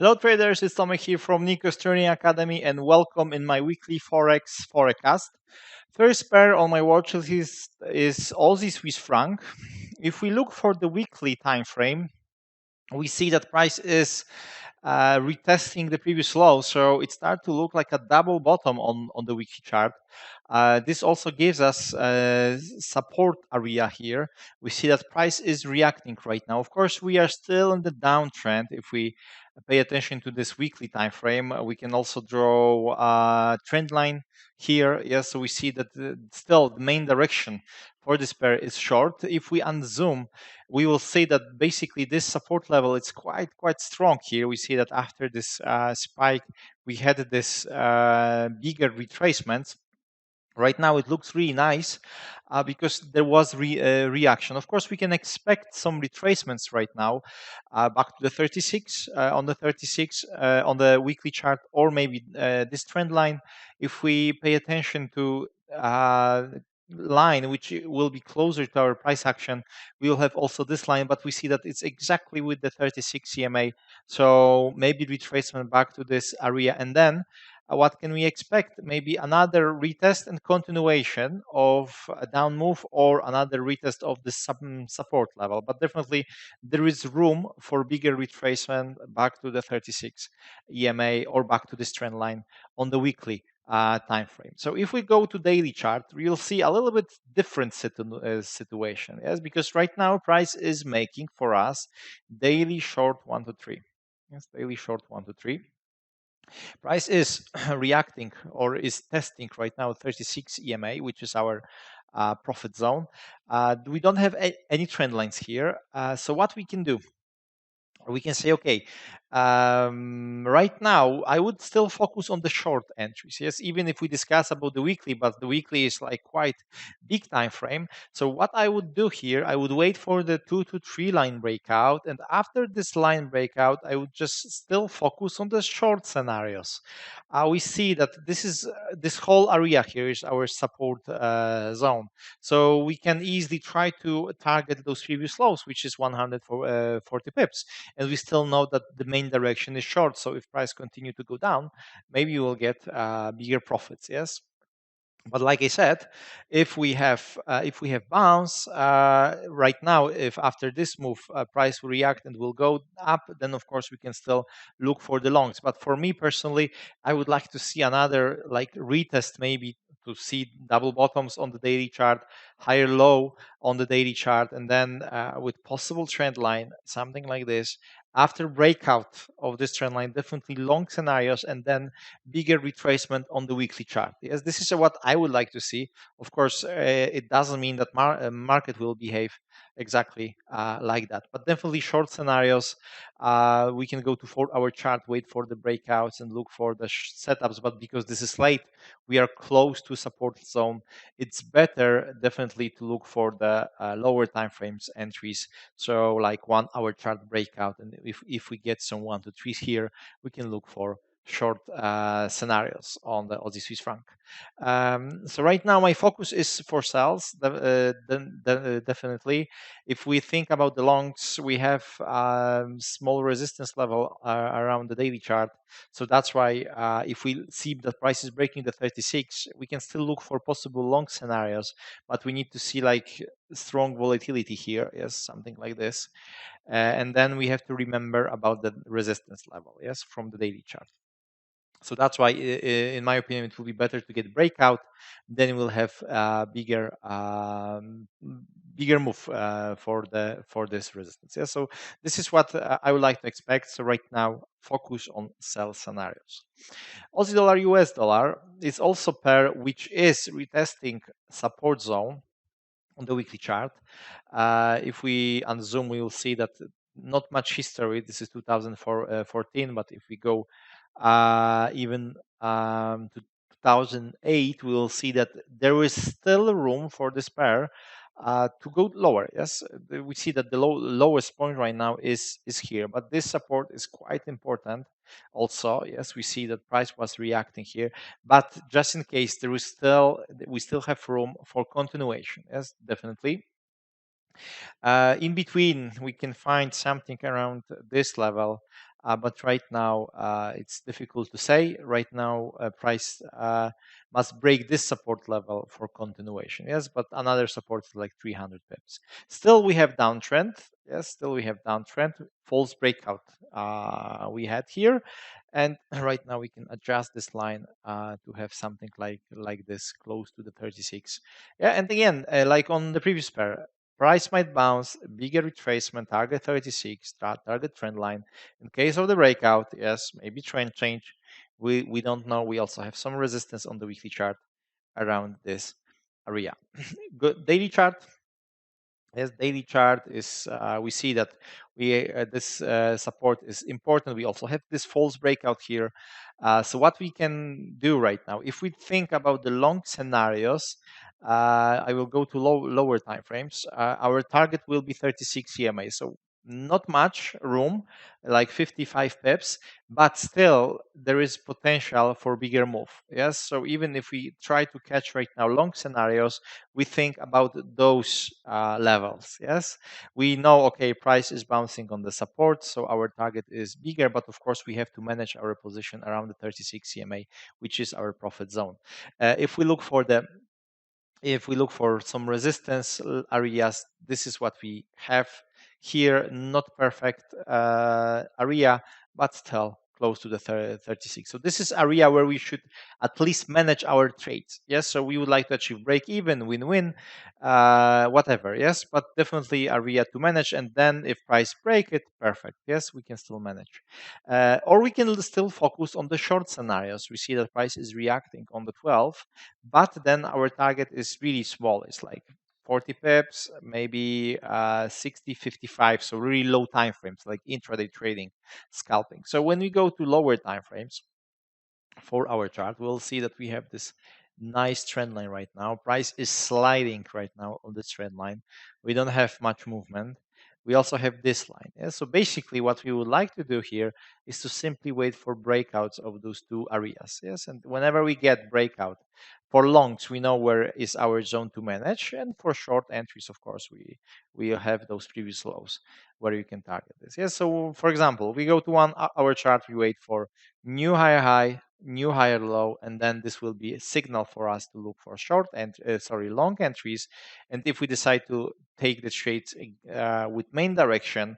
Hello traders, it's Tomek here from Nikos Trading Academy and welcome in my weekly Forex forecast. First pair on my watch list is Aussie Swiss franc. If we look for the weekly time frame, we see that price is retesting the previous low, so it starts to look like a double bottom on the weekly chart. This also gives us support area here. We see that price is reacting right now. Of course, we are still in the downtrend. If we pay attention to this weekly time frame, we can also draw a trend line here. Yes, so we see that still the main direction for this pair is short. If we unzoom, we will see that basically this support level is quite strong here. We see that after this spike, we had this bigger retracement. Right now, it looks really nice because there was reaction. Of course, we can expect some retracements right now back to the 36 on the 36 on the weekly chart, or maybe this trend line. If we pay attention to line which will be closer to our price action, we will have also this line, but we see that it's exactly with the 36 EMA, so maybe retracement back to this area, and then what can we expect? Maybe another retest and continuation of a down move, or another retest of the support level, but definitely there is room for bigger retracement back to the 36 EMA or back to this trend line on the weekly time frame. So if we go to daily chart, we'll see a little bit different situation. Yes, because right now price is making for us daily short 1 to 3. Yes, daily short 1 to 3. Price is reacting or is testing right now 36 EMA, which is our profit zone. We don't have any trend lines here. So what we can do, we can say, okay, right now I would still focus on the short entries. Yes, even if we discuss about the weekly, but the weekly is like quite big time frame. So what I would do here, I would wait for the 2 to 3 line breakout, and after this line breakout, I would just still focus on the short scenarios. We see that this whole area here is our support zone, so we can easily try to target those previous lows, which is 140 pips, and we still know that the main direction is short. So if price continue to go down, maybe you will get bigger profits. Yes, but like I said, if we have bounce right now, if after this move price will react and will go up, then of course we can still look for the longs. But for me personally, I would like to see another like retest, maybe to see double bottoms on the daily chart, higher low on the daily chart, and then with possible trend line, something like this. After breakout of this trend line, definitely long scenarios, and then bigger retracement on the weekly chart. Yes, this is what I would like to see. Of course, it doesn't mean that market will behave exactly like that, but definitely short scenarios. We can go to 4-hour chart, wait for the breakouts, and look for the setups. But because this is late, we are close to support zone. It's better definitely to look for the lower time frames entries. So like 1-hour chart breakout, and if we get some 1 to 3 here, we can look for short scenarios on the Aussie Swiss franc. So right now my focus is for sales. Definitely, if we think about the longs, we have small resistance level around the daily chart. So that's why if we see that price is breaking the 36, we can still look for possible long scenarios, but we need to see like strong volatility here. Yes, something like this. And then we have to remember about the resistance level, yes, from the daily chart. So that's why, in my opinion, it will be better to get breakout. Then we'll have bigger move for this resistance. Yeah. So this is what I would like to expect. So right now, focus on sell scenarios. Aussie dollar, US dollar is also pair which is retesting support zone on the weekly chart. If we unzoom, we will see that not much history. This is 2014, but if we go even to 2008, we will see that there is still room for this pair to go lower. Yes, we see that the lowest point right now is here, but this support is quite important. Also, yes, we see that price was reacting here, but just in case, we still have room for continuation. Yes, definitely. In between, we can find something around this level. but right now it's difficult to say. Right now, price must break this support level for continuation. Yes, but another support is like 300 pips. Still, we have downtrend. Yes, still we have downtrend. False breakout we had here, and right now we can adjust this line to have something like this close to the 36. Yeah, and again, like on the previous pair, price might bounce, bigger retracement, target 36, target trend line. In case of the breakout, yes, maybe trend change. We don't know. We also have some resistance on the weekly chart around this area. Good daily chart. Yes, daily chart is we see that this support is important. We also have this false breakout here. So what we can do right now, if we think about the long scenarios, I will go to lower time frames. Our target will be 36 EMA. So not much room, like 55 pips, but still there is potential for bigger move. Yes. So even if we try to catch right now long scenarios, we think about those levels. Yes, we know, okay, price is bouncing on the support, so our target is bigger, but of course we have to manage our position around the 36 CMA, which is our profit zone. If we look for some resistance areas, this is what we have here. Not perfect area, but still close to the 36. So this is area where we should at least manage our trades. Yes, so we would like to achieve break even, win-win, whatever. Yes, but definitely area to manage. And then if price break it, perfect. Yes, we can still manage. Or we can still focus on the short scenarios. We see that price is reacting on the 12, but then our target is really small. It's like 40 pips, maybe 60, 55. So really low time frames, like intraday trading, scalping. So when we go to lower time frames for our chart, we'll see that we have this nice trend line right now. Price is sliding right now on this trend line. We don't have much movement. We also have this line. Yeah? So basically what we would like to do here is to simply wait for breakouts of those two areas. Yes, and whenever we get breakout for longs, we know where is our zone to manage, and for short entries, of course, we have those previous lows where you can target this. Yes, so for example, we go to 1 hour chart, we wait for new higher high, new higher low, and then this will be a signal for us to look for long entries. And if we decide to take the trades with main direction,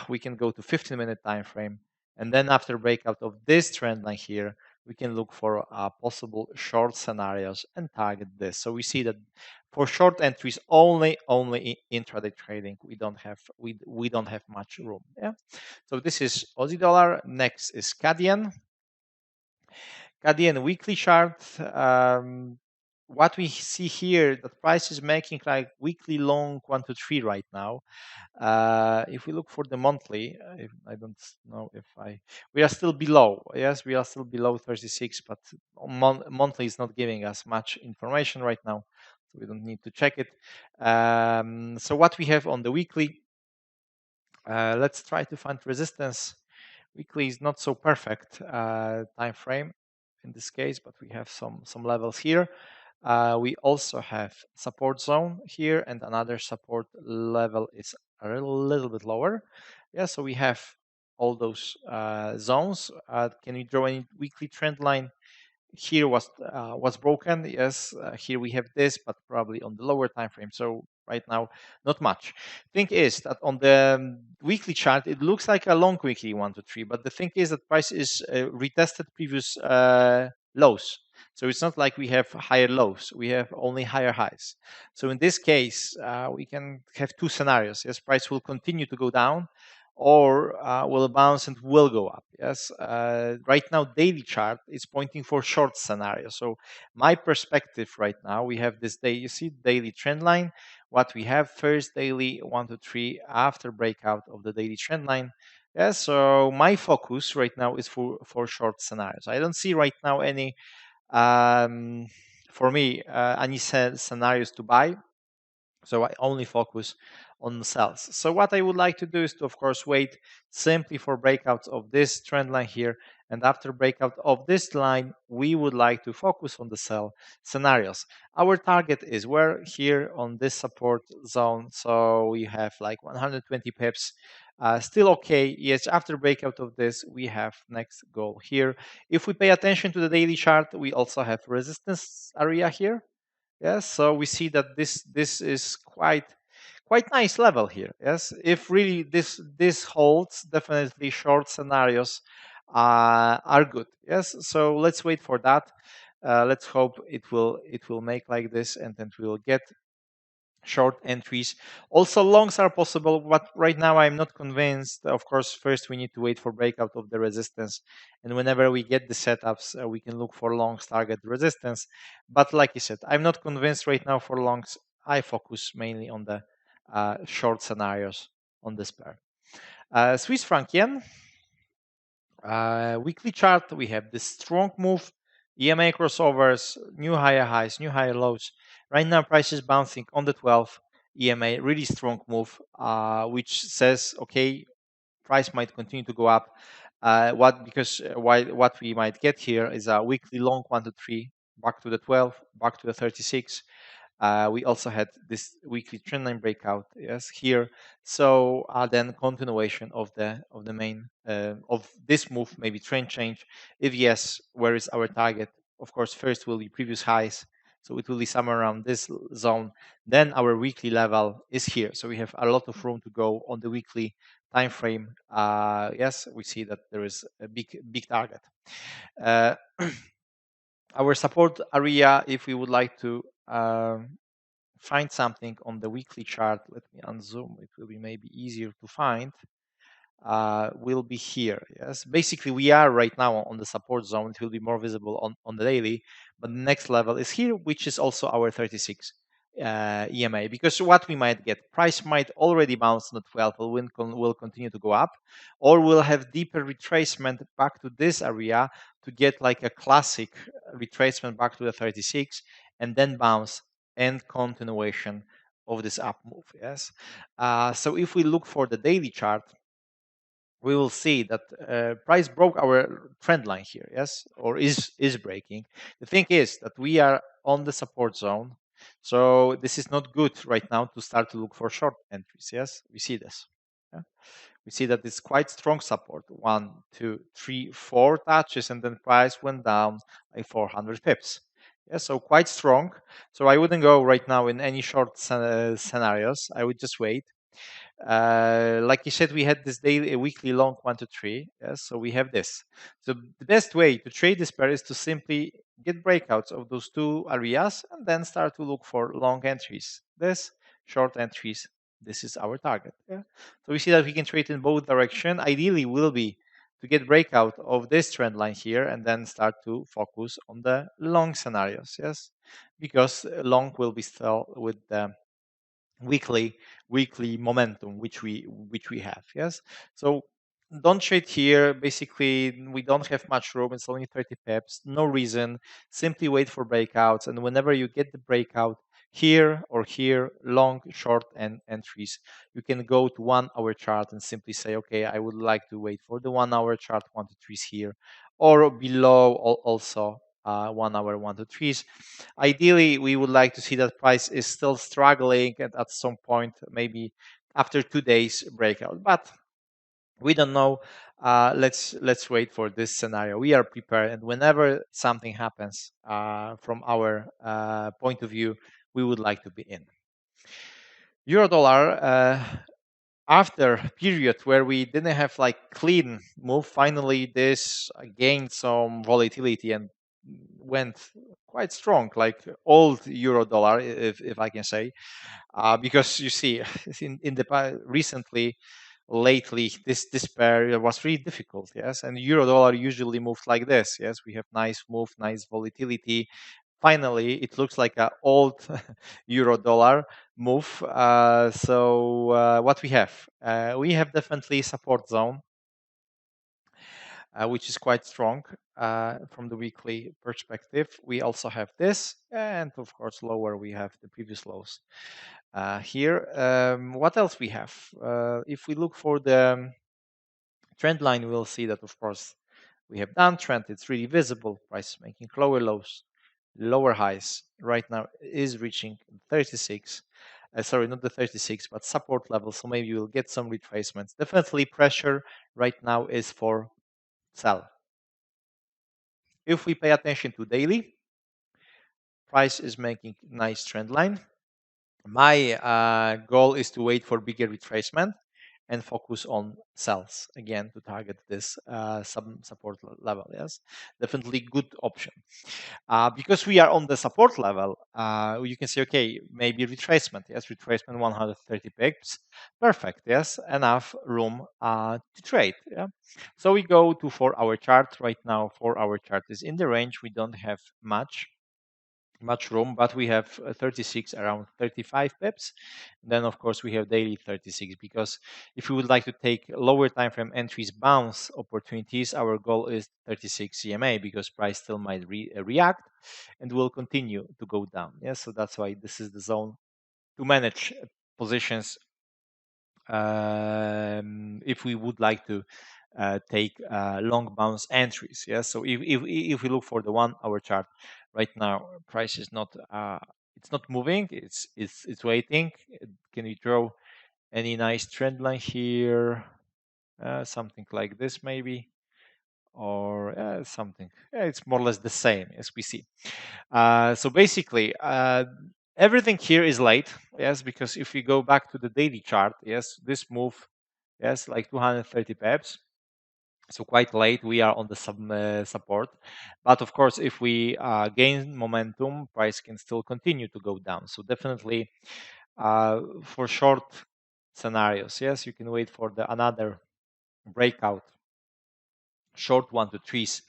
we can go to 15-minute time frame, and then after breakout of this trend line here, we can look for possible short scenarios and target this. So we see that for short entries only intraday trading, we don't have much room. Yeah. So this is Aussie dollar. Next is CAD weekly chart. What we see here, that price is making like weekly long 1 to 3 right now. If we look for the monthly, I don't know if we are still below. Yes, we are still below 36, but monthly is not giving us much information right now, so we don't need to check it. So what we have on the weekly, let's try to find resistance. Weekly is not so perfect time frame in this case, but we have some levels here. We also have support zone here, and another support level is a little bit lower. Yeah, so we have all those zones. Can we draw any weekly trend line? Here was broken. Yes, here we have this, but probably on the lower time frame. So right now, not much. Thing is that on the weekly chart, it looks like a long weekly 1 to 3, but the thing is that price is retested previous lows. So it's not like we have higher lows, we have only higher highs. So in this case, we can have two scenarios. Yes, price will continue to go down, or will bounce and will go up. Yes, right now daily chart is pointing for short scenario. So my perspective right now, we have this day, you see daily trend line. What we have first daily 1 to 3 after breakout of the daily trend line. Yeah, so my focus right now is for short scenarios. I don't see right now any for me any scenarios to buy. So I only focus on sells. So what I would like to do is to, of course, wait simply for breakouts of this trend line here. And after breakout of this line, we would like to focus on the sell scenarios. Our target is where here on this support zone. So we have like 120 pips Still okay. Yes, after breakout of this, we have next goal here. If we pay attention to the daily chart, we also have resistance area here. Yes, so we see that this is quite nice level here. Yes, if really this holds, definitely short scenarios are good. Yes, so let's wait for that. Let's hope it will make like this, and then we will get short entries. Also, longs are possible, but right now I'm not convinced. Of course, first we need to wait for breakout of the resistance, and whenever we get the setups, we can look for longs target resistance. But like I said, I'm not convinced right now for longs. I focus mainly on the short scenarios on this pair. Swiss franc yen. Weekly chart, we have this strong move, EMA crossovers, new higher highs, new higher lows. Right now, price is bouncing on the 12 EMA, really strong move, which says, okay, price might continue to go up. What we might get here is a weekly long 1 to 3, back to the 12, back to the 36. We also had this weekly trendline breakout, yes, here. So then continuation of the main of this move, maybe trend change. If yes, where is our target? Of course, first will be previous highs, so it will be somewhere around this zone. Then our weekly level is here, so we have a lot of room to go on the weekly time frame. Yes, we see that there is a big target. Uh, our support area, if we would like to find something on the weekly chart, let me unzoom, it will be maybe easier to find, will be here. Yes, basically we are right now on the support zone. It will be more visible on the daily, but the next level is here, which is also our 36 EMA, because what we might get, price might already bounce on the 12, will continue to go up, or we'll have deeper retracement back to this area to get like a classic retracement back to the 36, and then bounce and continuation of this up move. Yes, so if we look for the daily chart, we will see that price broke our trend line here, yes, or is breaking. The thing is that we are on the support zone, so this is not good right now to start to look for short entries. Yes, we see this. Yeah? We see that it's quite strong support. 1, 2, 3, 4 touches, and then price went down like 400 pips. Yeah, so quite strong. So I wouldn't go right now in any short scenarios. I would just wait. Like you said, we had this daily, a weekly long 1 to 3. Yes, so we have this. So the best way to trade this pair is to simply get breakouts of those two areas and then start to look for long entries. This short entries. This is our target. Yeah. So we see that we can trade in both direction. Ideally, will be to get breakout of this trend line here and then start to focus on the long scenarios. Yes, because long will be still with the weekly momentum which we have. Yes, so don't trade here. Basically, we don't have much room. It's only 30 pips. No reason. Simply wait for breakouts, and whenever you get the breakout here or here, long, short, and entries, you can go to 1 hour chart and simply say, okay, I would like to wait for the 1 hour chart 1 to 3s here, or below also 1 hour 1 to 3s. Ideally, we would like to see that price is still struggling and at some point, maybe after 2 days breakout, but we don't know. Let's wait for this scenario. We are prepared, and whenever something happens from our point of view, we would like to be in. Euro dollar, after a period where we didn't have like clean move, finally this gained some volatility and went quite strong, like old euro dollar, if I can say, because you see, in the recently, lately, this pair was really difficult. Yes, and euro dollar usually moves like this. Yes, we have nice move, nice volatility. Finally, it looks like an old euro dollar move. So what we have definitely support zone, which is quite strong from the weekly perspective. We also have this, and of course, lower we have the previous lows here. What else we have? If we look for the trend line, we'll see that, of course, we have downtrend. It's really visible. Price making lower lows, lower highs. Right now is reaching 36. sorry, not the 36, but support level. So maybe you'll get some retracements. Definitely pressure right now is for sell. If we pay attention to daily, price is making nice trend line. My goal is to wait for bigger retracement and focus on sells again to target this support level. Yes, definitely good option. Because we are on the support level, you can say, okay, maybe retracement. Yes, retracement 130 pips. Perfect. Yes, enough room to trade. Yeah. So we go to 4-hour chart right now. 4-hour chart is in the range. We don't have much room, but we have 36 around 35 pips. Then of course we have daily 36, because if you would like to take lower time frame entries bounce opportunities, our goal is 36 CMA, because price still might react and will continue to go down. Yes, so that's why this is the zone to manage positions if we would like to take long bounce entries. Yes, so if we look for the 1-hour chart right now, price is not it's not moving. It's waiting. Can we draw any nice trend line here? Something like this maybe, or something. Yeah, it's more or less the same as we see. So basically, everything here is late. Yes, because if we go back to the daily chart, yes, this move, yes, like 230 pips. So quite late, we are on the support. But of course, if we gain momentum, price can still continue to go down. So definitely for short scenarios, yes, you can wait for another breakout, short 1 to 3s,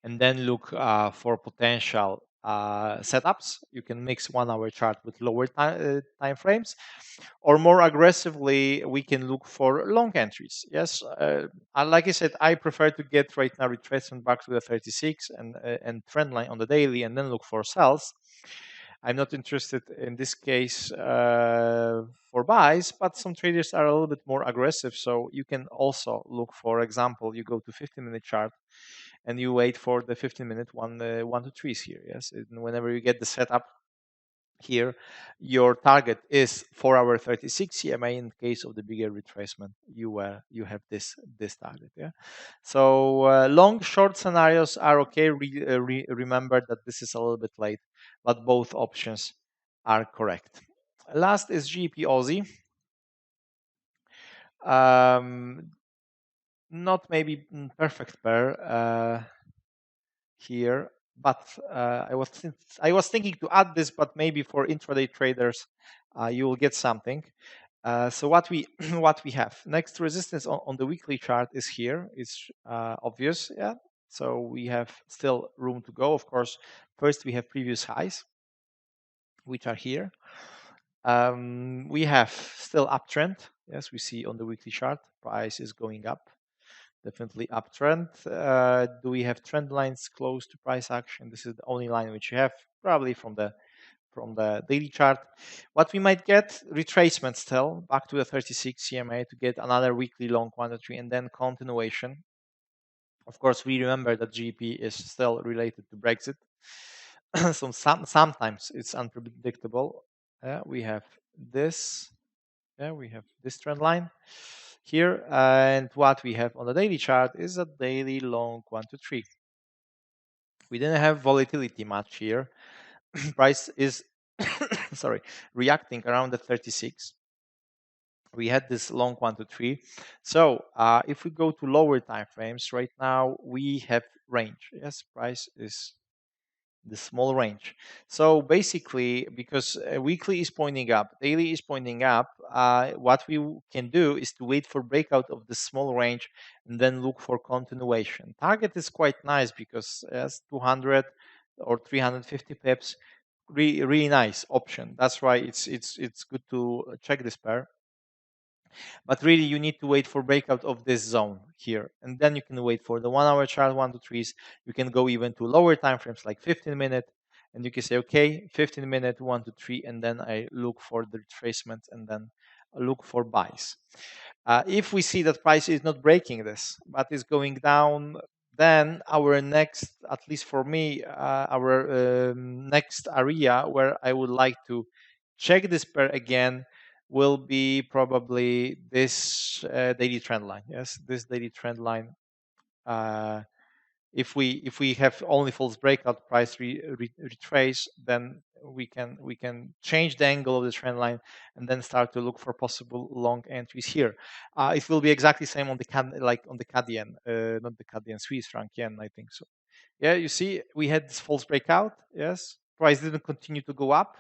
and then look for potential setups. You can mix 1-hour chart with lower time frames, or more aggressively, we can look for long entries. Yes, like I said, I prefer to get right now retracement back to the 36 and trend line on the daily, and then look for sells. I'm not interested in this case for buys, but some traders are a little bit more aggressive. So you can also look, for example, you go to 15-minute chart and you wait for the 15-minute 1 to 3s here. Yes, and whenever you get the setup here, your target is 4-hour 36 CMA. In case of the bigger retracement, you have this target. Yeah. So long short scenarios are okay. Remember that this is a little bit late, but both options are correct. Last is GBPAUD. Not maybe perfect pair here, but I was thinking to add this, but maybe for intraday traders, you will get something. So what we what we have next resistance on the weekly chart is here. It's obvious, yeah. So we have still room to go. Of course, first we have previous highs, which are here. We have still uptrend. Yes, we see on the weekly chart, price is going up. Definitely uptrend. Do we have trend lines close to price action? This is the only line which you have, probably from the daily chart. What we might get, retracement still back to the 36 CMA to get another weekly long quantity, and then continuation. Of course, we remember that GP is still related to Brexit. So sometimes it's unpredictable. We have this. Yeah, we have this trend line here, and what we have on the daily chart is a daily long 1 to 3. We didn't have volatility much here. Price is sorry, reacting around the 36. We had this long 1 to 3. So if we go to lower time frames, right now we have range. Yes, price is the small range. So basically, because weekly is pointing up, daily is pointing up, what we can do is to wait for breakout of the small range and then look for continuation. Target is quite nice because as 200 or 350 pips, really nice option. That's why it's good to check this pair. But really, you need to wait for breakout of this zone here. And then you can wait for the 1-hour chart, 1 to 3s. You can go even to lower time frames like 15-minute. And you can say, okay, 15-minute, 1 to 3. And then I look for the retracement and then look for buys. If we see that price is not breaking this, but is going down, then our next, at least for me, our next area where I would like to check this pair again will be probably this daily trend line. Yes, this daily trend line. If we have only false breakout price retrace, then we can change the angle of the trend line and then start to look for possible long entries here. It will be exactly same on the like on the CAD yen, not the CAD yen, Swiss franc yen, I think so. Yeah, you see, we had this false breakout. Yes, price didn't continue to go up,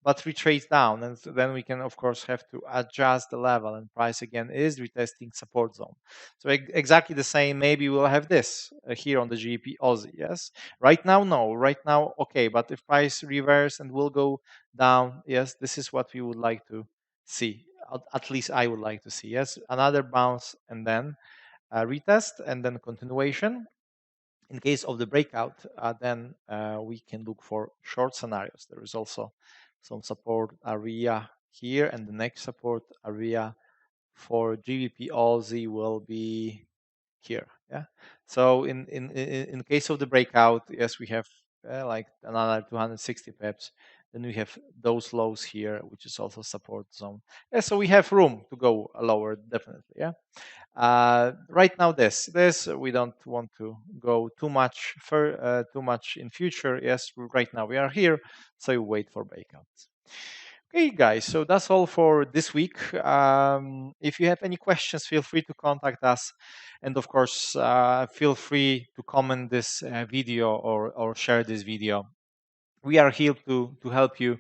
but retrace down, and so then we can of course have to adjust the level, and price again is retesting support zone. So exactly the same, maybe we'll have this here on the GBP Aussie. Yes, right now no, right now okay, but if price reverse and will go down, yes, this is what we would like to see. At least I would like to see. Yes, another bounce and then retest and then continuation. In case of the breakout, then we can look for short scenarios. There is also some support area here, and the next support area for GBP Aussie will be here. Yeah. So in case of the breakout, yes, we have like another 260 pips. Then we have those lows here, which is also support zone. Yeah, so we have room to go lower, definitely. Yeah. Right now, this we don't want to go too much too much in future. Yes, right now we are here, so you wait for breakouts. Okay, guys, so that's all for this week. If you have any questions, feel free to contact us, and of course, feel free to comment this video or share this video. We are here to help you.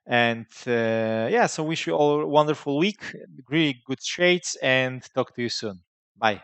And yeah, so wish you all a wonderful week, really good trades, and talk to you soon. Bye.